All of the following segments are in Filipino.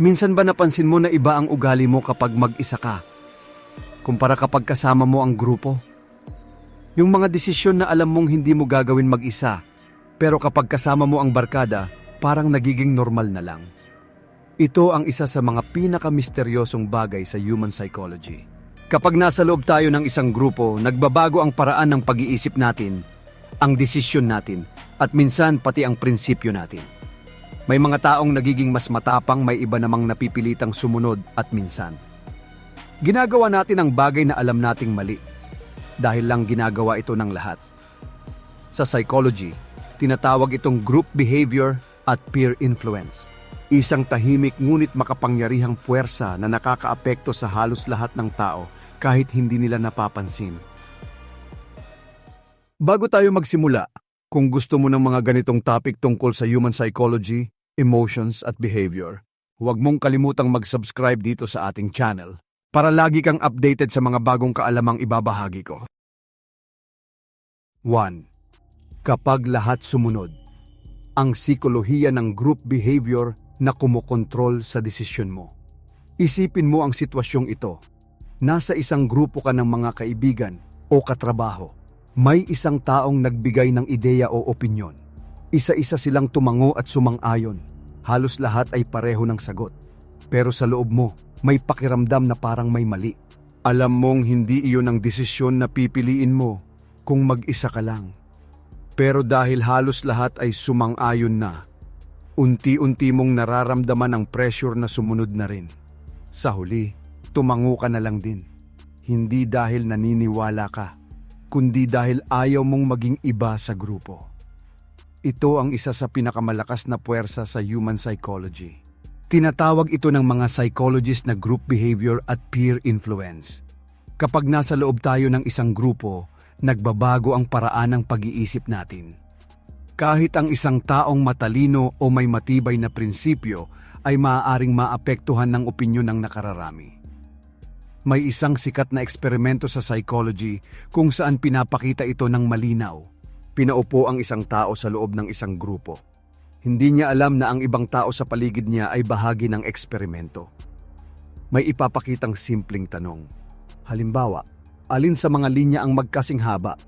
Minsan ba napansin mo na iba ang ugali mo kapag mag-isa ka, kumpara kapag kasama mo ang grupo? Yung mga desisyon na alam mong hindi mo gagawin mag-isa, pero kapag kasama mo ang barkada, parang nagiging normal na lang. Ito ang isa sa mga pinaka-misteryosong bagay sa human psychology. Kapag nasa loob tayo ng isang grupo, nagbabago ang paraan ng pag-iisip natin, ang desisyon natin, at minsan pati ang prinsipyo natin. May mga taong nagiging mas matapang, may iba namang napipilitang sumunod at minsan ginagawa natin ang bagay na alam nating mali dahil lang ginagawa ito ng lahat. Sa psychology, tinatawag itong group behavior at peer influence. Isang tahimik ngunit makapangyarihang puwersa na nakakaapekto sa halos lahat ng tao kahit hindi nila napapansin. Bago tayo magsimula, kung gusto mo ng mga ganitong topic tungkol sa human psychology, emotions at behavior, huwag mong kalimutang mag-subscribe dito sa ating channel para lagi kang updated sa mga bagong kaalamang ibabahagi ko. 1. Kapag lahat sumunod. Ang sikolohiya ng group behavior na kumokontrol sa desisyon mo. Isipin mo ang sitwasyong ito. Nasa isang grupo ka ng mga kaibigan o katrabaho. May isang taong nagbigay ng ideya o opinyon. Isa-isa silang tumango at sumang-ayon. Halos lahat ay pareho ng sagot. Pero sa loob mo, may pakiramdam na parang may mali. Alam mong hindi iyon ang desisyon na pipiliin mo kung mag-isa ka lang. Pero dahil halos lahat ay sumang-ayon na, unti-unti mong nararamdaman ang pressure na sumunod na rin. Sa huli, tumango ka na lang din. Hindi dahil naniniwala ka, kundi dahil ayaw mong maging iba sa grupo. Ito ang isa sa pinakamalakas na puwersa sa human psychology. Tinatawag ito ng mga psychologist na group behavior at peer influence. Kapag nasa loob tayo ng isang grupo, nagbabago ang paraan ng pag-iisip natin. Kahit ang isang taong matalino o may matibay na prinsipyo ay maaaring maapektuhan ng opinyon ng nakararami. May isang sikat na eksperimento sa psychology kung saan pinapakita ito ng malinaw. Pinaupo ang isang tao sa loob ng isang grupo. Hindi niya alam na ang ibang tao sa paligid niya ay bahagi ng eksperimento. May ipapakitang simpleng tanong. Halimbawa, alin sa mga linya ang magkasing haba?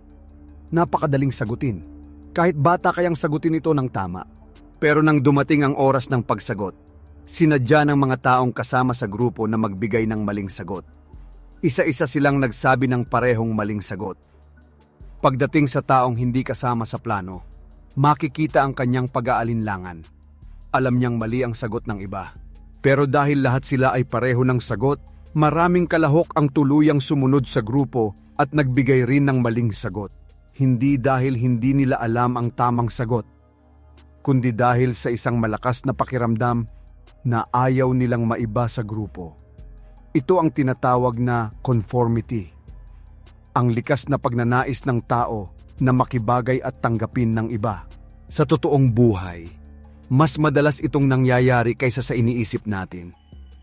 Napakadaling sagutin. Kahit bata kayang sagutin ito ng tama. Pero nang dumating ang oras ng pagsagot, sinadya ng mga taong kasama sa grupo na magbigay ng maling sagot. Isa-isa silang nagsabi ng parehong maling sagot. Pagdating sa taong hindi kasama sa plano, makikita ang kanyang pag-aalinlangan. Alam niyang mali ang sagot ng iba. Pero dahil lahat sila ay pareho ng sagot, maraming kalahok ang tuluyang sumunod sa grupo at nagbigay rin ng maling sagot. Hindi dahil hindi nila alam ang tamang sagot, kundi dahil sa isang malakas na pakiramdam na ayaw nilang maiba sa grupo. Ito ang tinatawag na conformity. Ang likas na pagnanais ng tao na makibagay at tanggapin ng iba. Sa totoong buhay, mas madalas itong nangyayari kaysa sa iniisip natin.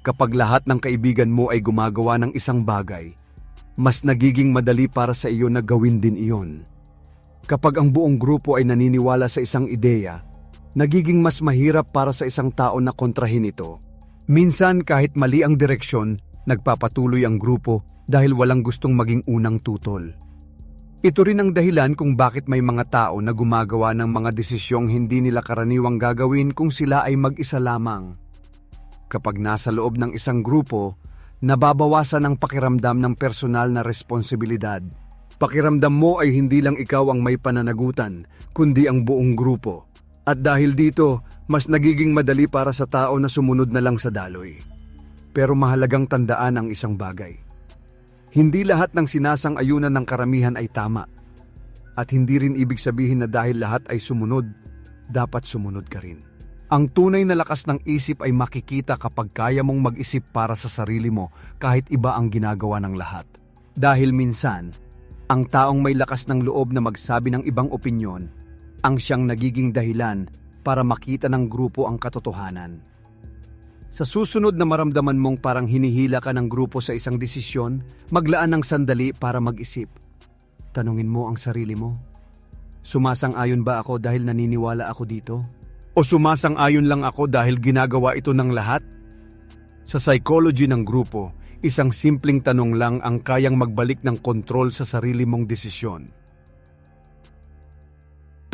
Kapag lahat ng kaibigan mo ay gumagawa ng isang bagay, mas nagiging madali para sa iyo na gawin din iyon. Kapag ang buong grupo ay naniniwala sa isang ideya, nagiging mas mahirap para sa isang tao na kontrahin ito. Minsan kahit mali ang direksyon, nagpapatuloy ang grupo dahil walang gustong maging unang tutol. Ito rin ang dahilan kung bakit may mga tao na gumagawa ng mga desisyong hindi nila karaniwang gagawin kung sila ay mag-isa lamang. Kapag nasa loob ng isang grupo, nababawasan ang pakiramdam ng personal na responsibilidad. Pakiramdam mo ay hindi lang ikaw ang may pananagutan, kundi ang buong grupo. At dahil dito, mas nagiging madali para sa tao na sumunod na lang sa daloy. Pero mahalagang tandaan ang isang bagay. Hindi lahat ng sinasang-ayunan ng karamihan ay tama. At hindi rin ibig sabihin na dahil lahat ay sumunod, dapat sumunod ka rin. Ang tunay na lakas ng isip ay makikita kapag kaya mong mag-isip para sa sarili mo kahit iba ang ginagawa ng lahat. Dahil minsan, ang taong may lakas ng loob na magsabi ng ibang opinyon ang siyang nagiging dahilan para makita ng grupo ang katotohanan. Sa susunod na maramdaman mong parang hinihila ka ng grupo sa isang desisyon, maglaan ng sandali para mag-isip. Tanungin mo ang sarili mo. Sumasang-ayon ba ako dahil naniniwala ako dito? O sumasang-ayon lang ako dahil ginagawa ito ng lahat? Sa psychology ng grupo, isang simpleng tanong lang ang kayang magbalik ng kontrol sa sarili mong desisyon.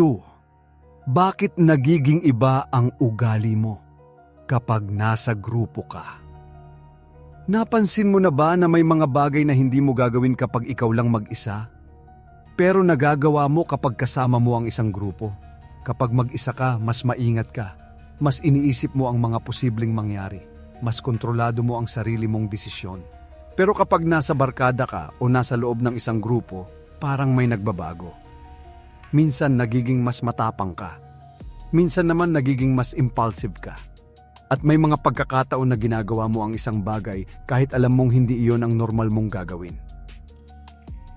2. Bakit nagiging iba ang ugali mo kapag nasa grupo ka? Napansin mo na ba na may mga bagay na hindi mo gagawin kapag ikaw lang mag-isa? Pero nagagawa mo kapag kasama mo ang isang grupo. Kapag mag-isa ka, mas maingat ka. Mas iniisip mo ang mga posibleng mangyari. Mas kontrolado mo ang sarili mong desisyon. Pero kapag nasa barkada ka o nasa loob ng isang grupo, parang may nagbabago. Minsan nagiging mas matapang ka. Minsan naman nagiging mas impulsive ka. At may mga pagkakataon na ginagawa mo ang isang bagay kahit alam mong hindi iyon ang normal mong gagawin.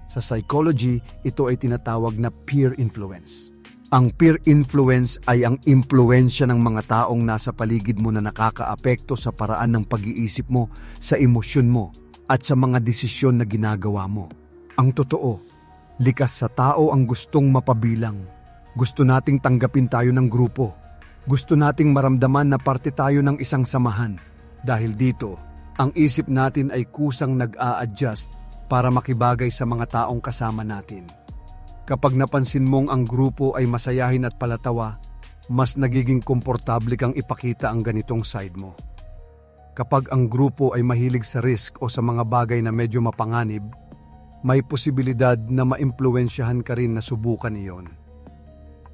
Sa psychology, ito ay tinatawag na peer influence. Ang peer influence ay ang impluwensya ng mga taong nasa paligid mo na nakakaapekto sa paraan ng pag-iisip mo, sa emosyon mo, at sa mga desisyon na ginagawa mo. Ang totoo, likas sa tao ang gustong mapabilang. Gusto nating tanggapin tayo ng grupo. Gusto nating maramdaman na parte tayo ng isang samahan. Dahil dito, ang isip natin ay kusang nag-a-adjust para makibagay sa mga taong kasama natin. Kapag napansin mong ang grupo ay masayahin at palatawa, mas nagiging komportable kang ipakita ang ganitong side mo. Kapag ang grupo ay mahilig sa risk o sa mga bagay na medyo mapanganib, may posibilidad na maimpluwensyahan ka rin na subukan iyon.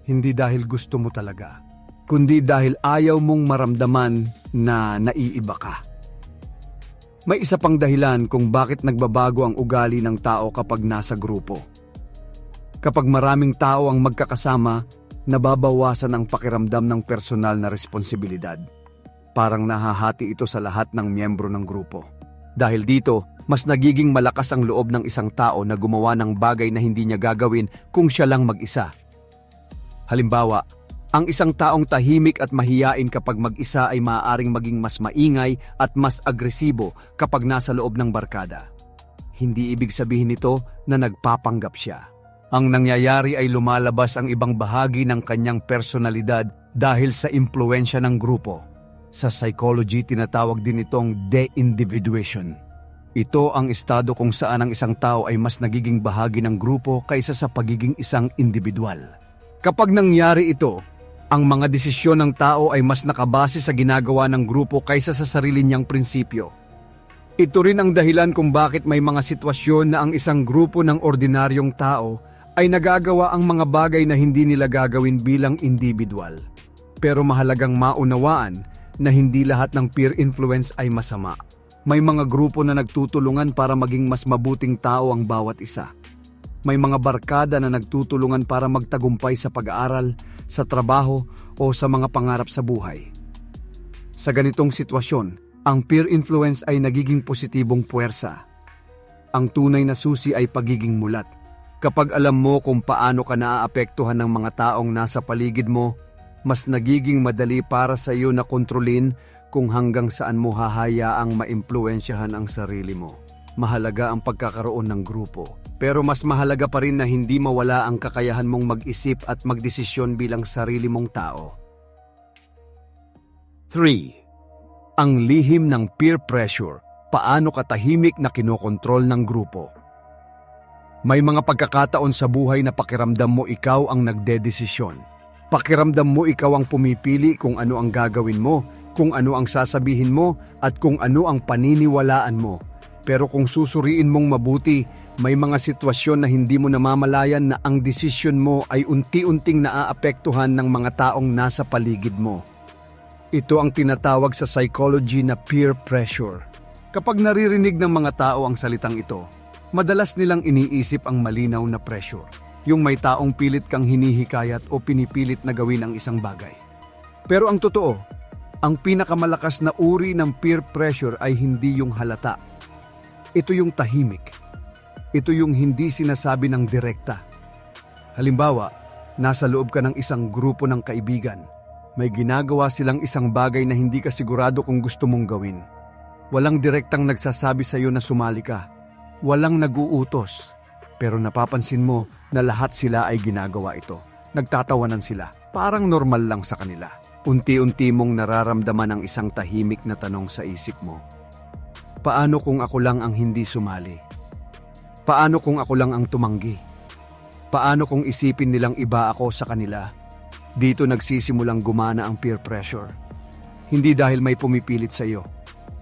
Hindi dahil gusto mo talaga, kundi dahil ayaw mong maramdaman na naiiba ka. May isa pang dahilan kung bakit nagbabago ang ugali ng tao kapag nasa grupo. Kapag maraming tao ang magkakasama, nababawasan ang pakiramdam ng personal na responsibilidad. Parang nahahati ito sa lahat ng miyembro ng grupo. Dahil dito, mas nagiging malakas ang loob ng isang tao na gumawa ng bagay na hindi niya gagawin kung siya lang mag-isa. Halimbawa, ang isang taong tahimik at mahiyain kapag mag-isa ay maaaring maging mas maingay at mas agresibo kapag nasa loob ng barkada. Hindi ibig sabihin nito na nagpapanggap siya. Ang nangyayari ay lumalabas ang ibang bahagi ng kanyang personalidad dahil sa impluwensya ng grupo. Sa psychology, tinatawag din itong de-individuation. Ito ang estado kung saan ang isang tao ay mas nagiging bahagi ng grupo kaysa sa pagiging isang individual. Kapag nangyari ito, ang mga desisyon ng tao ay mas nakabase sa ginagawa ng grupo kaysa sa sarili niyang prinsipyo. Ito rin ang dahilan kung bakit may mga sitwasyon na ang isang grupo ng ordinaryong tao ay nagagawa ang mga bagay na hindi nila gagawin bilang individual. Pero mahalagang maunawaan na hindi lahat ng peer influence ay masama. May mga grupo na nagtutulungan para maging mas mabuting tao ang bawat isa. May mga barkada na nagtutulungan para magtagumpay sa pag-aaral, sa trabaho o sa mga pangarap sa buhay. Sa ganitong sitwasyon, ang peer influence ay nagiging positibong puwersa. Ang tunay na susi ay pagiging mulat. Kapag alam mo kung paano ka naaapektuhan ng mga taong nasa paligid mo, mas nagiging madali para sa iyo na kontrolin kung hanggang saan mo hahayaang maimpluwensyahan ang sarili mo. Mahalaga ang pagkakaroon ng grupo, pero mas mahalaga pa rin na hindi mawala ang kakayahan mong mag-isip at magdesisyon bilang sarili mong tao. 3. Ang lihim ng peer pressure. Paano ka tahimik na kinokontrol ng grupo? May mga pagkakataon sa buhay na pakiramdam mo ikaw ang nagdedesisyon. Pakiramdam mo ikaw ang pumipili kung ano ang gagawin mo, kung ano ang sasabihin mo, at kung ano ang paniniwalaan mo. Pero kung susuriin mong mabuti, may mga sitwasyon na hindi mo namamalayan na ang desisyon mo ay unti-unting naaapektuhan ng mga taong nasa paligid mo. Ito ang tinatawag sa psychology na peer pressure. Kapag naririnig ng mga tao ang salitang ito, madalas nilang iniisip ang malinaw na pressure. Yung may taong pilit kang hinihikayat o pinipilit na gawin ang isang bagay. Pero ang totoo, ang pinakamalakas na uri ng peer pressure ay hindi yung halata. Ito yung tahimik. Ito yung hindi sinasabi ng direkta. Halimbawa, nasa loob ka ng isang grupo ng kaibigan. May ginagawa silang isang bagay na hindi ka sigurado kung gusto mong gawin. Walang direktang nagsasabi sa iyo na sumali ka. Walang nag-uutos. Pero napapansin mo na lahat sila ay ginagawa ito. Nagtatawanan sila. Parang normal lang sa kanila. Unti-unti mong nararamdaman ang isang tahimik na tanong sa isip mo. Paano kung ako lang ang hindi sumali? Paano kung ako lang ang tumanggi? Paano kung isipin nilang iba ako sa kanila? Dito nagsisimulang gumana ang peer pressure. Hindi dahil may pumipilit sa iyo,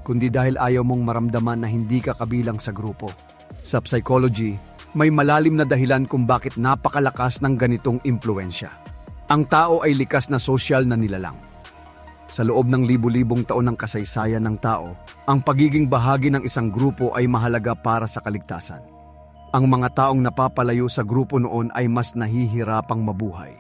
kundi dahil ayaw mong maramdaman na hindi ka kabilang sa grupo. Sa psychology, may malalim na dahilan kung bakit napakalakas ng ganitong impluensya. Ang tao ay likas na sosyal na nilalang. Sa loob ng libu-libong taon ng kasaysayan ng tao, ang pagiging bahagi ng isang grupo ay mahalaga para sa kaligtasan. Ang mga taong napapalayo sa grupo noon ay mas nahihirapang mabuhay.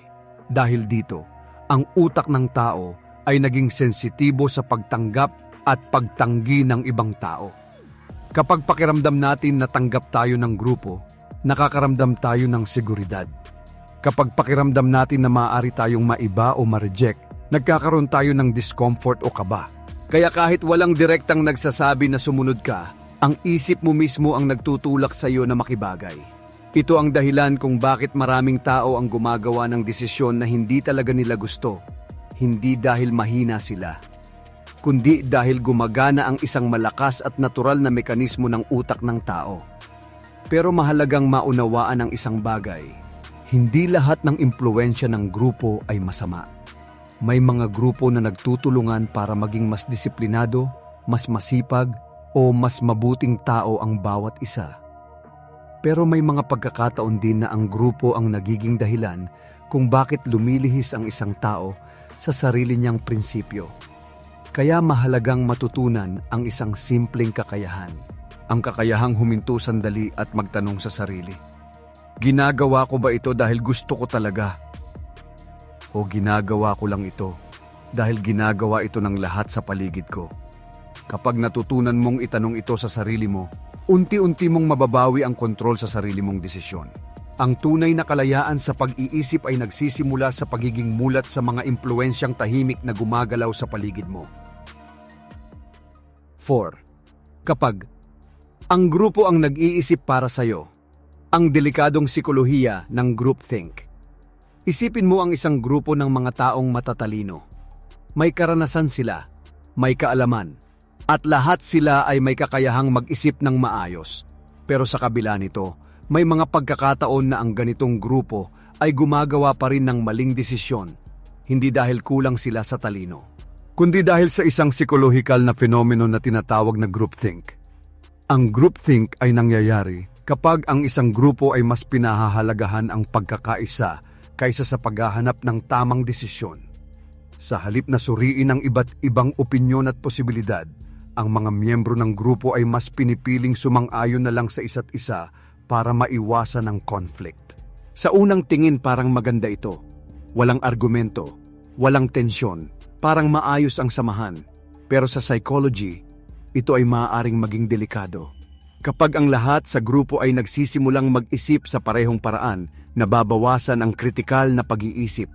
Dahil dito, ang utak ng tao ay naging sensitibo sa pagtanggap at pagtanggi ng ibang tao. Kapag pakiramdam natin na tanggap tayo ng grupo, nakakaramdam tayo ng seguridad. Kapag pakiramdam natin na maaari tayong maiba o ma-reject, nagkakaroon tayo ng discomfort o kaba. Kaya kahit walang direktang nagsasabi na sumunod ka, ang isip mo mismo ang nagtutulak sa iyo na makibagay. Ito ang dahilan kung bakit maraming tao ang gumagawa ng desisyon na hindi talaga nila gusto. Hindi dahil mahina sila, kundi dahil gumagana ang isang malakas at natural na mekanismo ng utak ng tao. Pero mahalagang maunawaan ang isang bagay. Hindi lahat ng impluwensya ng grupo ay masama. May mga grupo na nagtutulungan para maging mas disiplinado, mas masipag, o mas mabuting tao ang bawat isa. Pero may mga pagkakataon din na ang grupo ang nagiging dahilan kung bakit lumilihis ang isang tao sa sarili niyang prinsipyo. Kaya mahalagang matutunan ang isang simpleng kakayahan. Ang kakayahang huminto sandali at magtanong sa sarili. Ginagawa ko ba ito dahil gusto ko talaga? O ginagawa ko lang ito dahil ginagawa ito ng lahat sa paligid ko? Kapag natutunan mong itanong ito sa sarili mo, unti-unti mong mababawi ang kontrol sa sarili mong desisyon. Ang tunay na kalayaan sa pag-iisip ay nagsisimula sa pagiging mulat sa mga impluensyang tahimik na gumagalaw sa paligid mo. 4. Kapag ang grupo ang nag-iisip para sa'yo, ang delikadong sikolohiya ng groupthink. Isipin mo ang isang grupo ng mga taong matatalino. May karanasan sila, may kaalaman, at lahat sila ay may kakayahang mag-isip ng maayos. Pero sa kabila nito, may mga pagkakataon na ang ganitong grupo ay gumagawa pa rin ng maling desisyon, hindi dahil kulang sila sa talino, kundi dahil sa isang psikolohikal na fenomeno na tinatawag na groupthink. Ang groupthink ay nangyayari kapag ang isang grupo ay mas pinahahalagahan ang pagkakaisa kaysa sa paghahanap ng tamang desisyon. Sa halip na suriin ang iba't ibang opinyon at posibilidad, ang mga miyembro ng grupo ay mas pinipiling sumang-ayon na lang sa isa't isa para maiwasan ang conflict. Sa unang tingin parang maganda ito. Walang argumento, walang tensyon, parang maayos ang samahan. Pero sa psychology, ito ay maaaring maging delikado. Kapag ang lahat sa grupo ay nagsisimulang mag-isip sa parehong paraan, nababawasan ang kritikal na pag-iisip.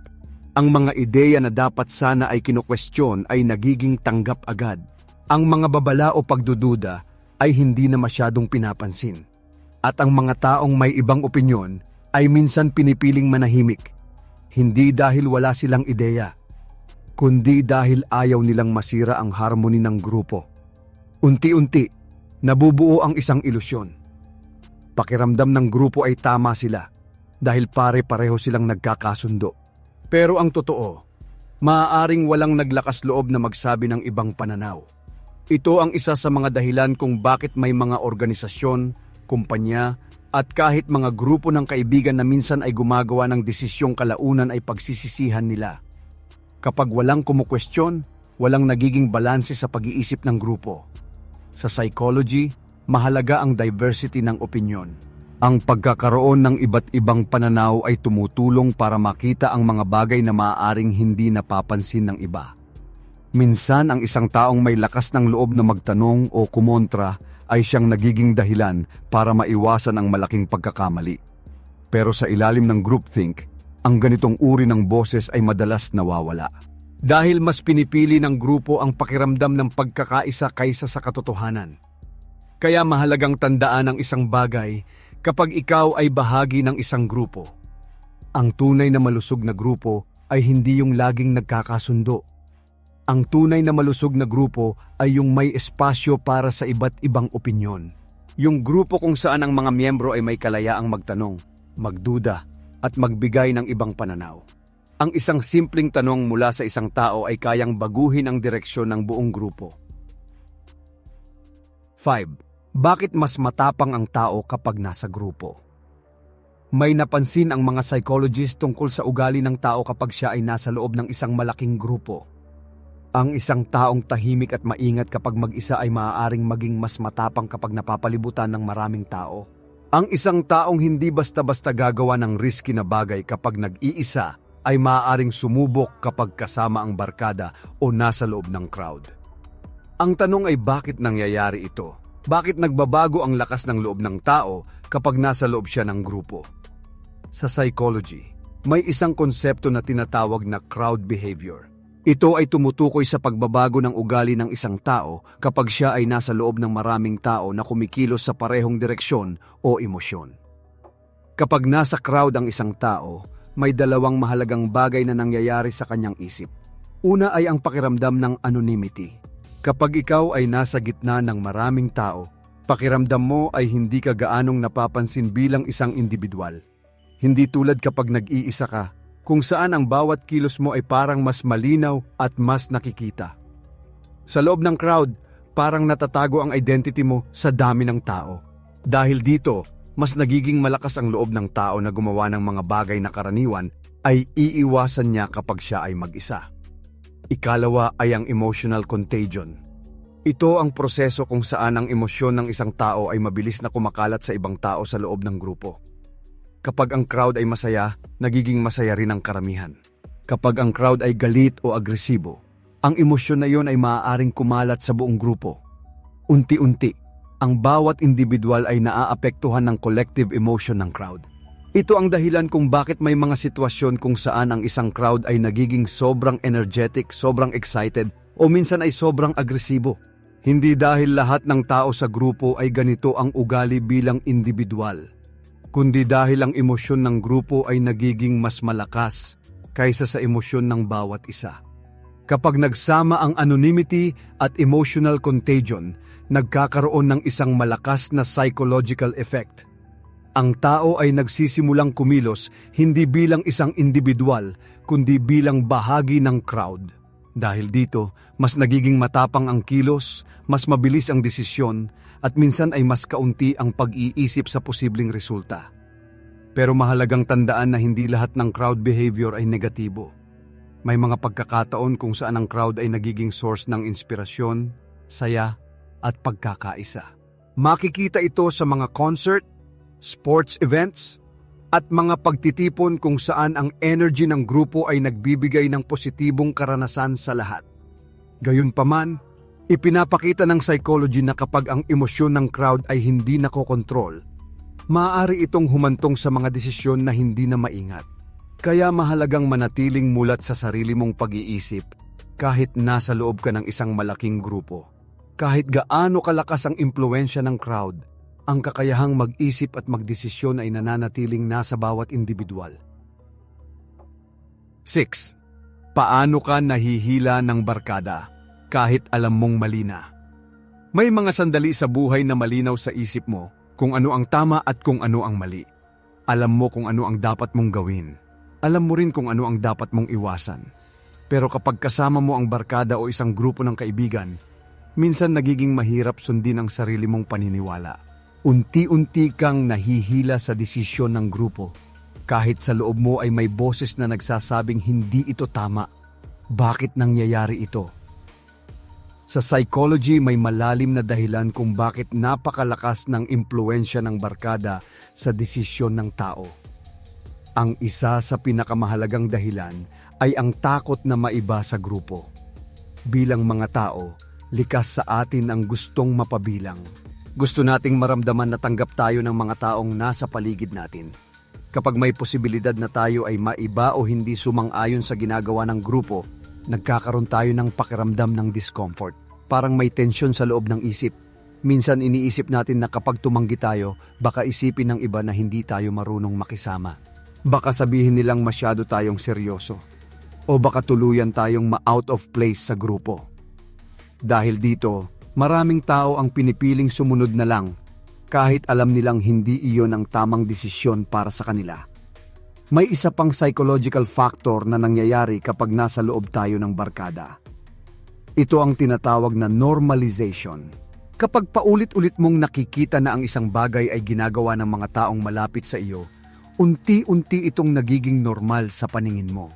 Ang mga ideya na dapat sana ay kinukwestiyon ay nagiging tanggap agad. Ang mga babala o pagdududa ay hindi na masyadong pinapansin. At ang mga taong may ibang opinyon ay minsan pinipiling manahimik. Hindi dahil wala silang ideya, kundi dahil ayaw nilang masira ang harmony ng grupo. Unti-unti, nabubuo ang isang ilusyon. Pakiramdam ng grupo ay tama sila dahil pare-pareho silang nagkakasundo. Pero ang totoo, maaaring walang naglakas loob na magsabi ng ibang pananaw. Ito ang isa sa mga dahilan kung bakit may mga organisasyon, kumpanya, at kahit mga grupo ng kaibigan na minsan ay gumagawa ng desisyong kalaunan ay pagsisisihan nila. Kapag walang kumukwestiyon, walang nagiging balanse sa pag-iisip ng grupo. Sa psychology, mahalaga ang diversity ng opinyon. Ang pagkakaroon ng iba't ibang pananaw ay tumutulong para makita ang mga bagay na maaaring hindi napapansin ng iba. Minsan ang isang taong may lakas ng loob na magtanong o kumontra ay siyang nagiging dahilan para maiwasan ang malaking pagkakamali. Pero sa ilalim ng groupthink, ang ganitong uri ng boses ay madalas nawawala. Dahil mas pinipili ng grupo ang pakiramdam ng pagkakaisa kaysa sa katotohanan. Kaya mahalagang tandaan ang isang bagay kapag ikaw ay bahagi ng isang grupo. Ang tunay na malusog na grupo ay hindi yung laging nagkakasundo. Ang tunay na malusog na grupo ay yung may espasyo para sa iba't ibang opinyon. Yung grupo kung saan ang mga miyembro ay may kalayaang magtanong, magduda, at magbigay ng ibang pananaw. Ang isang simpleng tanong mula sa isang tao ay kayang baguhin ang direksyon ng buong grupo. 5. Bakit mas matapang ang tao kapag nasa grupo? May napansin ang mga psychologist tungkol sa ugali ng tao kapag siya ay nasa loob ng isang malaking grupo. Ang isang taong tahimik at maingat kapag mag-isa ay maaaring maging mas matapang kapag napapalibutan ng maraming tao. Ang isang taong hindi basta-basta gagawa ng risky na bagay kapag nag-iisa ay maaaring sumubok kapag kasama ang barkada o nasa loob ng crowd. Ang tanong ay bakit nangyayari ito? Bakit nagbabago ang lakas ng loob ng tao kapag nasa loob siya ng grupo? Sa psychology, may isang konsepto na tinatawag na crowd behavior. Ito ay tumutukoy sa pagbabago ng ugali ng isang tao kapag siya ay nasa loob ng maraming tao na kumikilos sa parehong direksyon o emosyon. Kapag nasa crowd ang isang tao, may dalawang mahalagang bagay na nangyayari sa kanyang isip. Una ay ang pakiramdam ng anonymity. Kapag ikaw ay nasa gitna ng maraming tao, pakiramdam mo ay hindi ka gaanong napapansin bilang isang individual. Hindi tulad kapag nag-iisa ka, kung saan ang bawat kilos mo ay parang mas malinaw at mas nakikita. Sa loob ng crowd, parang natatago ang identity mo sa dami ng tao. Dahil dito, mas nagiging malakas ang loob ng tao na gumawa ng mga bagay na karaniwan ay iiwasan niya kapag siya ay mag-isa. Ikalawa ay ang emotional contagion. Ito ang proseso kung saan ang emosyon ng isang tao ay mabilis na kumakalat sa ibang tao sa loob ng grupo. Kapag ang crowd ay masaya, nagiging masaya rin ang karamihan. Kapag ang crowd ay galit o agresibo, ang emosyon na iyon ay maaaring kumalat sa buong grupo. Unti-unti, ang bawat individual ay naaapektuhan ng collective emotion ng crowd. Ito ang dahilan kung bakit may mga sitwasyon kung saan ang isang crowd ay nagiging sobrang energetic, sobrang excited, o minsan ay sobrang agresibo. Hindi dahil lahat ng tao sa grupo ay ganito ang ugali bilang individual, kundi dahil ang emosyon ng grupo ay nagiging mas malakas kaysa sa emosyon ng bawat isa. Kapag nagsama ang anonymity at emotional contagion, nagkakaroon ng isang malakas na psychological effect. Ang tao ay nagsisimulang kumilos hindi bilang isang individual, kundi bilang bahagi ng crowd. Dahil dito, mas nagiging matapang ang kilos, mas mabilis ang desisyon, at minsan ay mas kaunti ang pag-iisip sa posibleng resulta. Pero mahalagang tandaan na hindi lahat ng crowd behavior ay negatibo. May mga pagkakataon kung saan ang crowd ay nagiging source ng inspirasyon, saya, at pagkakaisa. Makikita ito sa mga concert, sports events, at mga pagtitipon kung saan ang energy ng grupo ay nagbibigay ng positibong karanasan sa lahat. Gayunpaman, ipinapakita ng psychology na kapag ang emosyon ng crowd ay hindi nakokontrol, maaari itong humantong sa mga desisyon na hindi na maingat. Kaya mahalagang manatiling mulat sa sarili mong pag-iisip kahit nasa loob ka ng isang malaking grupo. Kahit gaano kalakas ang impluwensya ng crowd, ang kakayahang mag-isip at magdesisyon ay nananatiling nasa bawat individual. 6. Paano ka nahihila ng barkada kahit alam mong mali na? May mga sandali sa buhay na malinaw sa isip mo kung ano ang tama at kung ano ang mali. Alam mo kung ano ang dapat mong gawin. Alam mo rin kung ano ang dapat mong iwasan. Pero kapag kasama mo ang barkada o isang grupo ng kaibigan, minsan nagiging mahirap sundin ang sarili mong paniniwala. Unti-unti kang nahihila sa desisyon ng grupo. Kahit sa loob mo ay may boses na nagsasabing hindi ito tama. Bakit nangyayari ito? Sa psychology may malalim na dahilan kung bakit napakalakas ng impluwensya ng barkada sa desisyon ng tao. Ang isa sa pinakamahalagang dahilan ay ang takot na maiba sa grupo. Bilang mga tao, likas sa atin ang gustong mapabilang. Gusto nating maramdaman na tanggap tayo ng mga taong nasa paligid natin. Kapag may posibilidad na tayo ay maiba o hindi sumang-ayon sa ginagawa ng grupo, nagkakaroon tayo ng pakiramdam ng discomfort. Parang may tensyon sa loob ng isip. Minsan iniisip natin na kapag tumanggi tayo, baka isipin ng iba na hindi tayo marunong makisama. Baka sabihin nilang masyado tayong seryoso. O baka tuluyan tayong ma-out of place sa grupo. Dahil dito, maraming tao ang pinipiling sumunod na lang kahit alam nilang hindi iyon ang tamang desisyon para sa kanila. May isa pang psychological factor na nangyayari kapag nasa loob tayo ng barkada. Ito ang tinatawag na normalization. Kapag paulit-ulit mong nakikita na ang isang bagay ay ginagawa ng mga taong malapit sa iyo, unti-unti itong nagiging normal sa paningin mo.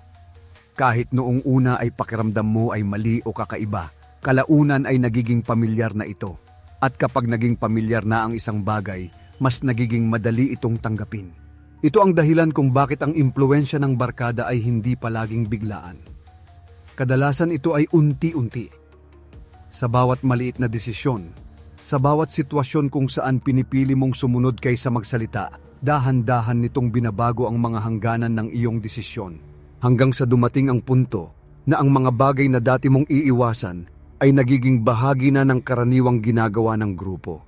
Kahit noong una ay pakiramdam mo ay mali o kakaiba, kalaunan ay nagiging pamilyar na ito. At kapag naging pamilyar na ang isang bagay, mas nagiging madali itong tanggapin. Ito ang dahilan kung bakit ang impluwensya ng barkada ay hindi palaging biglaan. Kadalasan ito ay unti-unti. Sa bawat maliit na desisyon, sa bawat sitwasyon kung saan pinipili mong sumunod kaysa magsalita, dahan-dahan nitong binabago ang mga hangganan ng iyong desisyon. Hanggang sa dumating ang punto na ang mga bagay na dati mong iiwasan ay nagiging bahagi na ng karaniwang ginagawa ng grupo.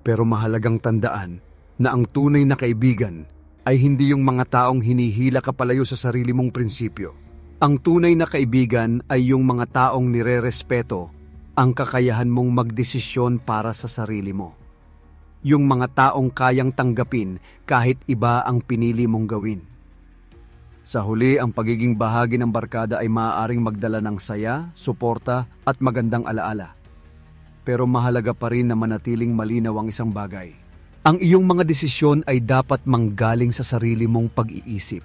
Pero mahalagang tandaan na ang tunay na kaibigan ay hindi yung mga taong hinihila ka palayo sa sarili mong prinsipyo. Ang tunay na kaibigan ay yung mga taong nire-respeto ang kakayahan mong magdesisyon para sa sarili mo. Yung mga taong kayang tanggapin kahit iba ang pinili mong gawin. Sa huli, ang pagiging bahagi ng barkada ay maaaring magdala ng saya, suporta at magandang alaala. Pero mahalaga pa rin na manatiling malinaw ang isang bagay. Ang iyong mga desisyon ay dapat manggaling sa sarili mong pag-iisip.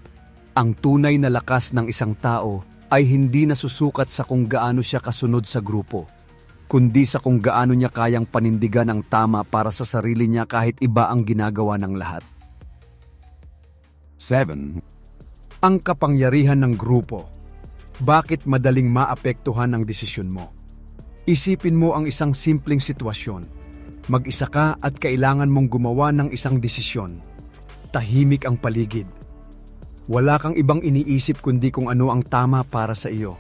Ang tunay na lakas ng isang tao ay hindi nasusukat sa kung gaano siya kasunod sa grupo, kundi sa kung gaano niya kayang panindigan ang tama para sa sarili niya kahit iba ang ginagawa ng lahat. 7. Ang kapangyarihan ng grupo. Bakit madaling maapektuhan ang desisyon mo? Isipin mo ang isang simpleng sitwasyon. Mag-isa ka at kailangan mong gumawa ng isang desisyon. Tahimik ang paligid. Wala kang ibang iniisip kundi kung ano ang tama para sa iyo.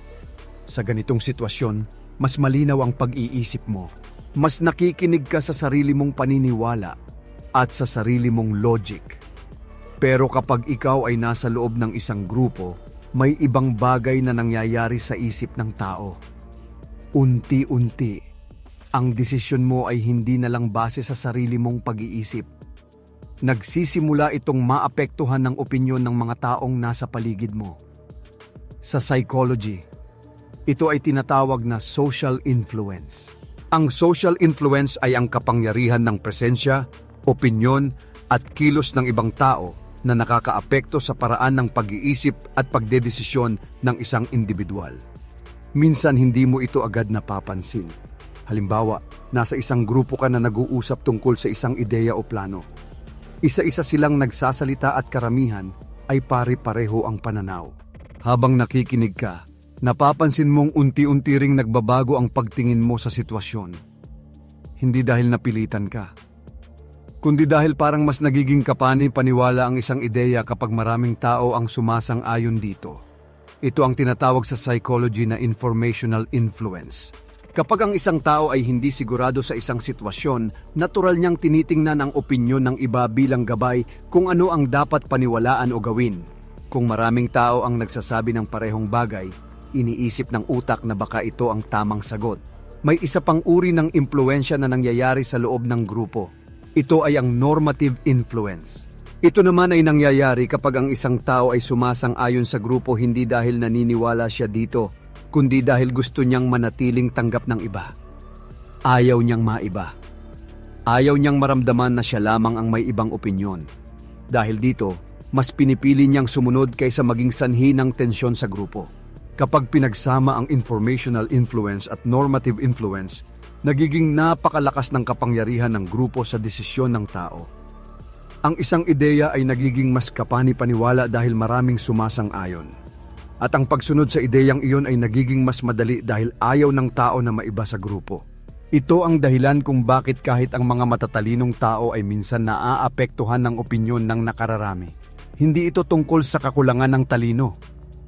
Sa ganitong sitwasyon, mas malinaw ang pag-iisip mo. Mas nakikinig ka sa sarili mong paniniwala at sa sarili mong logic. Pero kapag ikaw ay nasa loob ng isang grupo, may ibang bagay na nangyayari sa isip ng tao. Unti-unti, ang desisyon mo ay hindi na lang base sa sarili mong pag-iisip. Nagsisimula itong maapektuhan ng opinyon ng mga taong nasa paligid mo. Sa psychology, ito ay tinatawag na social influence. Ang social influence ay ang kapangyarihan ng presensya, opinyon at kilos ng ibang tao na nakakaapekto sa paraan ng pag-iisip at pagdedesisyon ng isang individual. Minsan hindi mo ito agad napapansin. Halimbawa, nasa isang grupo ka na nag-uusap tungkol sa isang ideya o plano. Isa-isa silang nagsasalita at karamihan ay pare-pareho ang pananaw. Habang nakikinig ka, napapansin mong unti-unti ring nagbabago ang pagtingin mo sa sitwasyon. Hindi dahil napilitan ka, kundi dahil parang mas nagiging kapani-paniwala ang isang ideya kapag maraming tao ang sumasang-ayon dito. Ito ang tinatawag sa psychology na informational influence. Kapag ang isang tao ay hindi sigurado sa isang sitwasyon, natural niyang tinitingnan ang opinyon ng iba bilang gabay kung ano ang dapat paniwalaan o gawin. Kung maraming tao ang nagsasabi ng parehong bagay, iniisip ng utak na baka ito ang tamang sagot. May isa pang uri ng impluwensya na nangyayari sa loob ng grupo. Ito ay ang normative influence. Ito naman ay nangyayari kapag ang isang tao ay sumasang-ayon sa grupo hindi dahil naniniwala siya dito, kundi dahil gusto niyang manatiling tanggap ng iba. Ayaw niyang maiba. Ayaw niyang maramdaman na siya lamang ang may ibang opinyon. Dahil dito, mas pinipili niyang sumunod kaysa maging sanhi ng tensyon sa grupo. Kapag pinagsama ang informational influence at normative influence, nagiging napakalakas ng kapangyarihan ng grupo sa desisyon ng tao. Ang isang ideya ay nagiging mas kapani-paniwala dahil maraming sumasang-ayon. At ang pagsunod sa ideyang iyon ay nagiging mas madali dahil ayaw ng tao na maiba sa grupo. Ito ang dahilan kung bakit kahit ang mga matatalinong tao ay minsan naaapektuhan ng opinyon ng nakararami. Hindi ito tungkol sa kakulangan ng talino.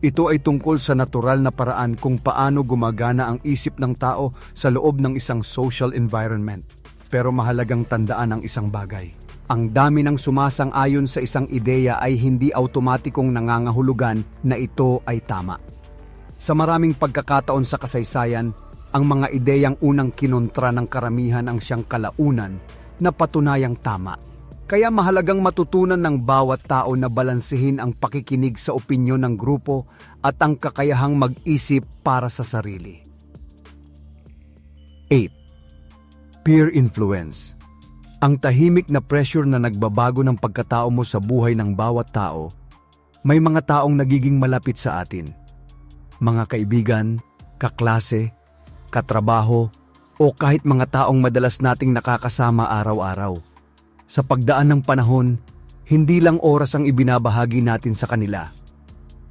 Ito ay tungkol sa natural na paraan kung paano gumagana ang isip ng tao sa loob ng isang social environment. Pero mahalagang tandaan ang isang bagay. Ang dami ng sumasang-ayon sa isang ideya ay hindi automatikong nangangahulugan na ito ay tama. Sa maraming pagkakataon sa kasaysayan, ang mga ideyang unang kinontra ng karamihan ang siyang kalaunan na patunayang tama. Kaya mahalagang matutunan ng bawat tao na balansehin ang pakikinig sa opinyon ng grupo at ang kakayahang mag-isip para sa sarili. 8. Peer influence. Ang tahimik na pressure na nagbabago ng pagkatao mo sa buhay ng bawat tao. May mga taong nagiging malapit sa atin. Mga kaibigan, kaklase, katrabaho, o kahit mga taong madalas nating nakakasama araw-araw. Sa pagdaan ng panahon, hindi lang oras ang ibinabahagi natin sa kanila.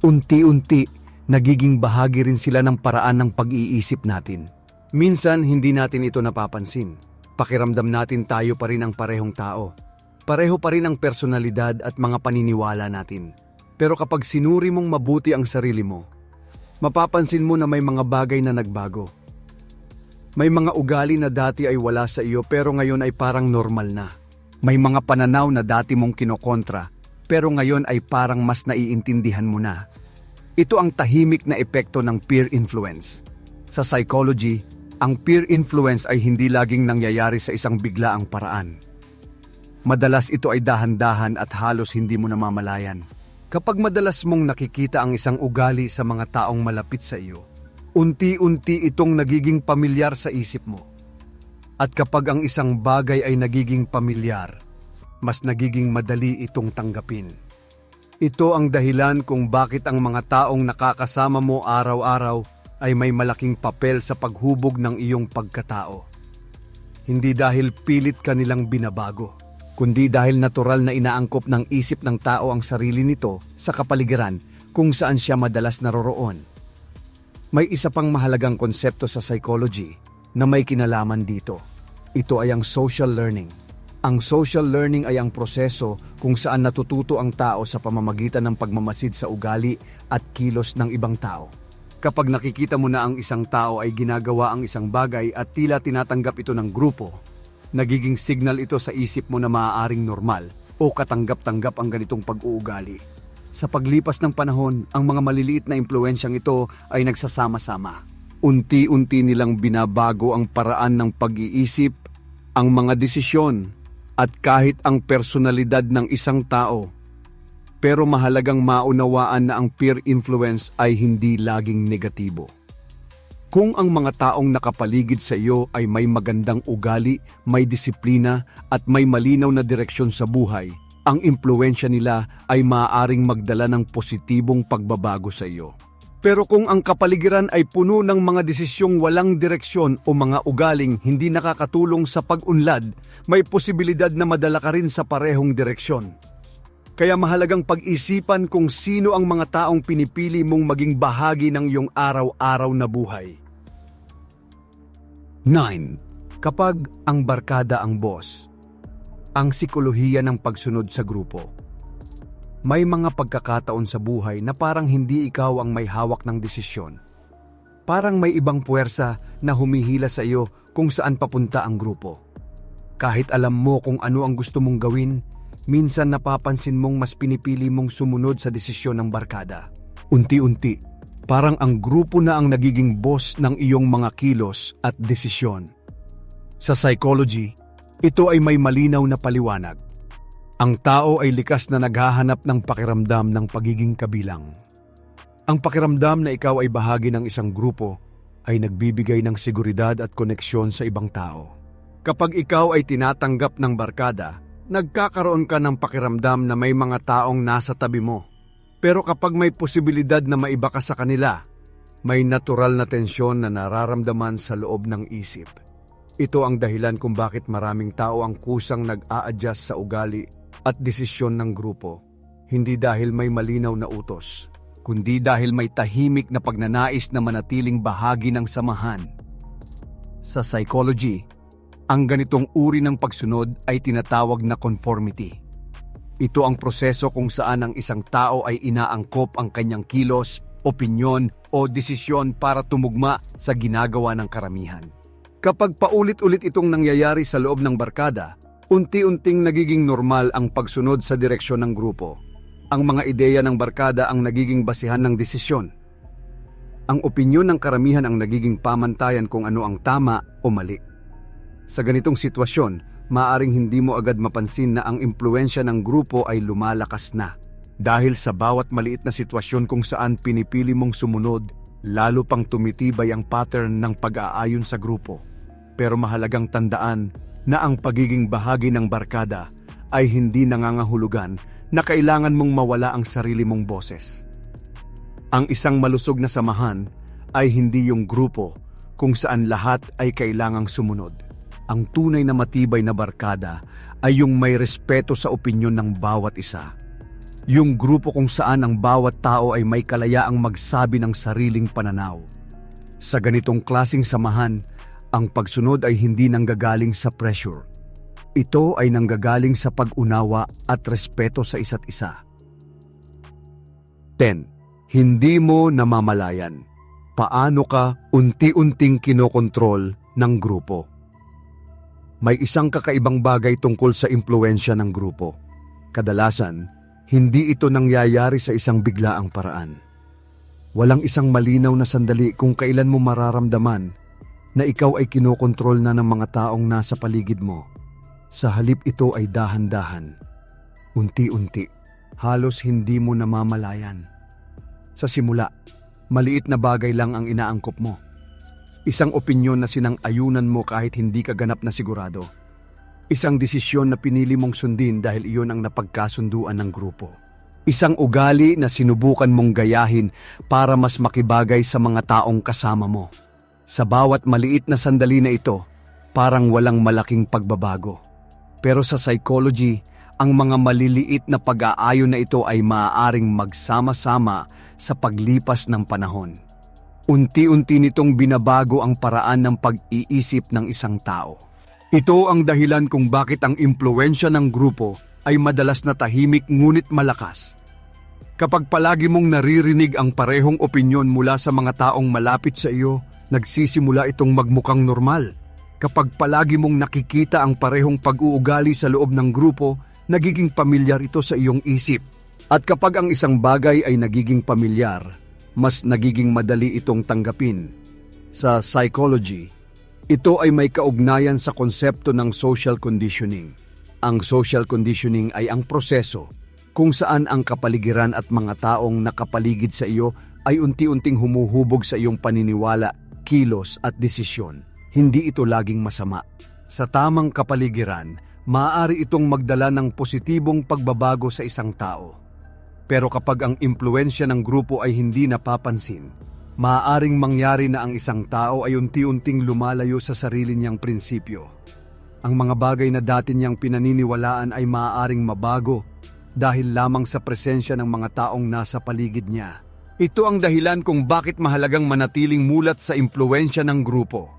Unti-unti, nagiging bahagi rin sila ng paraan ng pag-iisip natin. Minsan, hindi natin ito napapansin. Pakiramdam natin tayo pa rin ang parehong tao. Pareho pa rin ang personalidad at mga paniniwala natin. Pero kapag sinuri mong mabuti ang sarili mo, mapapansin mo na may mga bagay na nagbago. May mga ugali na dati ay wala sa iyo pero ngayon ay parang normal na. May mga pananaw na dati mong kinokontra, pero ngayon ay parang mas naiintindihan mo na. Ito ang tahimik na epekto ng peer influence. Sa psychology, ang peer influence ay hindi laging nangyayari sa isang biglaang paraan. Madalas ito ay dahan-dahan at halos hindi mo namamalayan. Kapag madalas mong nakikita ang isang ugali sa mga taong malapit sa iyo, unti-unti itong nagiging pamilyar sa isip mo. At kapag ang isang bagay ay nagiging pamilyar, mas nagiging madali itong tanggapin. Ito ang dahilan kung bakit ang mga taong nakakasama mo araw-araw ay may malaking papel sa paghubog ng iyong pagkatao. Hindi dahil pilit ka nilang binabago, kundi dahil natural na inaangkop ng isip ng tao ang sarili nito sa kapaligiran kung saan siya madalas naroroon. May isa pang mahalagang konsepto sa psychology na may kinalaman dito. Ito ay ang social learning. Ang social learning ay ang proseso kung saan natututo ang tao sa pamamagitan ng pagmamasid sa ugali at kilos ng ibang tao. Kapag nakikita mo na ang isang tao ay ginagawa ang isang bagay at tila tinatanggap ito ng grupo, nagiging signal ito sa isip mo na maaaring normal o katanggap-tanggap ang ganitong pag-uugali. Sa paglipas ng panahon, ang mga maliliit na impluwensyang ito ay nagsasama-sama. Unti-unti nilang binabago ang paraan ng pag-iisip, ang mga desisyon, at kahit ang personalidad ng isang tao. Pero mahalagang maunawaan na ang peer influence ay hindi laging negatibo. Kung ang mga taong nakapaligid sa iyo ay may magandang ugali, may disiplina, at may malinaw na direksyon sa buhay, ang impluwensya nila ay maaaring magdala ng positibong pagbabago sa iyo. Pero kung ang kapaligiran ay puno ng mga desisyong walang direksyon o mga ugaling hindi nakakatulong sa pag-unlad, may posibilidad na madala ka rin sa parehong direksyon. Kaya mahalagang pag-isipan kung sino ang mga taong pinipili mong maging bahagi ng iyong araw-araw na buhay. 9. Kapag ang barkada ang boss. Ang sikolohiya ng pagsunod sa grupo. May mga pagkakataon sa buhay na parang hindi ikaw ang may hawak ng desisyon. Parang may ibang puwersa na humihila sa iyo kung saan papunta ang grupo. Kahit alam mo kung ano ang gusto mong gawin, minsan napapansin mong mas pinipili mong sumunod sa desisyon ng barkada. Unti-unti, parang ang grupo na ang nagiging boss ng iyong mga kilos at desisyon. Sa psychology, ito ay may malinaw na paliwanag. Ang tao ay likas na naghahanap ng pakiramdam ng pagiging kabilang. Ang pakiramdam na ikaw ay bahagi ng isang grupo ay nagbibigay ng seguridad at koneksyon sa ibang tao. Kapag ikaw ay tinatanggap ng barkada, nagkakaroon ka ng pakiramdam na may mga taong nasa tabi mo. Pero kapag may posibilidad na maiba ka sa kanila, may natural na tensyon na nararamdaman sa loob ng isip. Ito ang dahilan kung bakit maraming tao ang kusang nag-a-adjust sa ugali at desisyon ng grupo, hindi dahil may malinaw na utos, kundi dahil may tahimik na pagnanais na manatiling bahagi ng samahan. Sa psychology, ang ganitong uri ng pagsunod ay tinatawag na conformity. Ito ang proseso kung saan ang isang tao ay inaangkop ang kanyang kilos, opinyon o desisyon para tumugma sa ginagawa ng karamihan. Kapag paulit-ulit itong nangyayari sa loob ng barkada, unti-unting nagiging normal ang pagsunod sa direksyon ng grupo. Ang mga ideya ng barkada ang nagiging basihan ng desisyon. Ang opinyon ng karamihan ang nagiging pamantayan kung ano ang tama o mali. Sa ganitong sitwasyon, maaring hindi mo agad mapansin na ang impluwensya ng grupo ay lumalakas na. Dahil sa bawat maliit na sitwasyon kung saan pinipili mong sumunod, lalo pang tumitibay ang pattern ng pag-aayon sa grupo. Pero mahalagang tandaan na ang pagiging bahagi ng barkada ay hindi nangangahulugan na kailangan mong mawala ang sarili mong boses. Ang isang malusog na samahan ay hindi yung grupo kung saan lahat ay kailangang sumunod. Ang tunay na matibay na barkada ay yung may respeto sa opinyon ng bawat isa. Yung grupo kung saan ang bawat tao ay may kalayaang magsabi ng sariling pananaw. Sa ganitong klasing samahan, ang pagsunod ay hindi nanggagaling sa pressure. Ito ay nanggagaling sa pag-unawa at respeto sa isa't isa. 10. Hindi mo namamalayan. Paano ka unti-unting kinokontrol ng grupo? May isang kakaibang bagay tungkol sa impluwensya ng grupo. Kadalasan, hindi ito nangyayari sa isang biglaang paraan. Walang isang malinaw na sandali kung kailan mo mararamdaman na ikaw ay kinokontrol na ng mga taong nasa paligid mo. Sa halip ito ay dahan-dahan, unti-unti, halos hindi mo namamalayan. Sa simula, maliit na bagay lang ang inaangkop mo. Isang opinyon na sinang-ayunan mo kahit hindi ka ganap na sigurado. Isang desisyon na pinili mong sundin dahil iyon ang napagkasunduan ng grupo. Isang ugali na sinubukan mong gayahin para mas makibagay sa mga taong kasama mo. Sa bawat maliit na sandali na ito, parang walang malaking pagbabago. Pero sa psychology, ang mga maliliit na pag-aayon na ito ay maaaring magsama-sama sa paglipas ng panahon. Unti-unti nitong binabago ang paraan ng pag-iisip ng isang tao. Ito ang dahilan kung bakit ang impluwensya ng grupo ay madalas na tahimik ngunit malakas. Kapag palagi mong naririnig ang parehong opinyon mula sa mga taong malapit sa iyo, nagsisimula itong magmukhang normal. Kapag palagi mong nakikita ang parehong pag-uugali sa loob ng grupo, nagiging pamilyar ito sa iyong isip. At kapag ang isang bagay ay nagiging pamilyar, mas nagiging madali itong tanggapin. Sa psychology, ito ay may kaugnayan sa konsepto ng social conditioning. Ang social conditioning ay ang proseso kung saan ang kapaligiran at mga taong nakapaligid sa iyo ay unti-unting humuhubog sa iyong paniniwala, kilos at desisyon. Hindi ito laging masama. Sa tamang kapaligiran, maaari itong magdala ng positibong pagbabago sa isang tao. Pero kapag ang impluwensya ng grupo ay hindi napapansin, maaaring mangyari na ang isang tao ay unti-unting lumalayo sa sarili niyang prinsipyo. Ang mga bagay na dati niyang pinaniniwalaan ay maaaring mabago dahil lamang sa presensya ng mga taong nasa paligid niya. Ito ang dahilan kung bakit mahalagang manatiling mulat sa impluwensya ng grupo.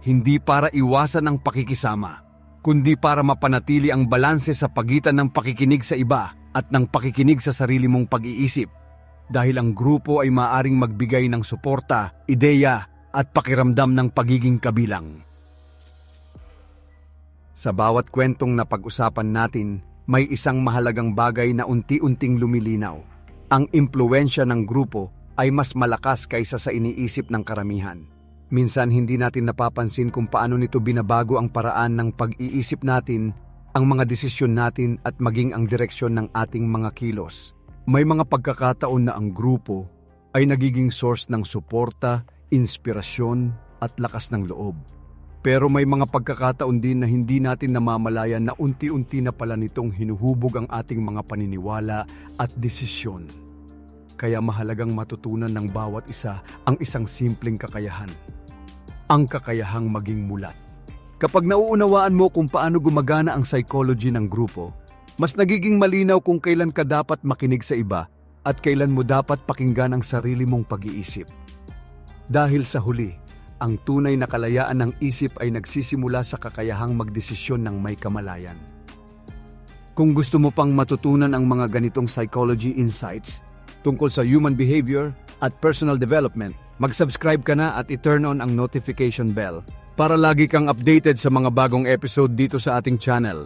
Hindi para iwasan ang pakikisama, kundi para mapanatili ang balanse sa pagitan ng pakikinig sa iba at ng pakikinig sa sarili mong pag-iisip. Dahil ang grupo ay maaaring magbigay ng suporta, ideya at pakiramdam ng pagiging kabilang. Sa bawat kwentong na pag-usapan natin, may isang mahalagang bagay na unti-unting lumilinaw. Ang impluwensya ng grupo ay mas malakas kaysa sa iniisip ng karamihan. Minsan hindi natin napapansin kung paano nito binabago ang paraan ng pag-iisip natin, ang mga desisyon natin at maging ang direksyon ng ating mga kilos. May mga pagkakataon na ang grupo ay nagiging source ng suporta, inspirasyon at lakas ng loob. Pero may mga pagkakataon din na hindi natin namamalayan na unti-unti na pala nitong hinuhubog ang ating mga paniniwala at desisyon. Kaya mahalagang matutunan ng bawat isa ang isang simpleng kakayahan. Ang kakayahang maging mulat. Kapag nauunawaan mo kung paano gumagana ang psychology ng grupo, mas nagiging malinaw kung kailan ka dapat makinig sa iba at kailan mo dapat pakinggan ang sarili mong pag-iisip. Dahil sa huli, ang tunay na kalayaan ng isip ay nagsisimula sa kakayahang magdesisyon ng may kamalayan. Kung gusto mo pang matutunan ang mga ganitong psychology insights tungkol sa human behavior at personal development, mag-subscribe ka na at i-turn on ang notification bell para lagi kang updated sa mga bagong episode dito sa ating channel.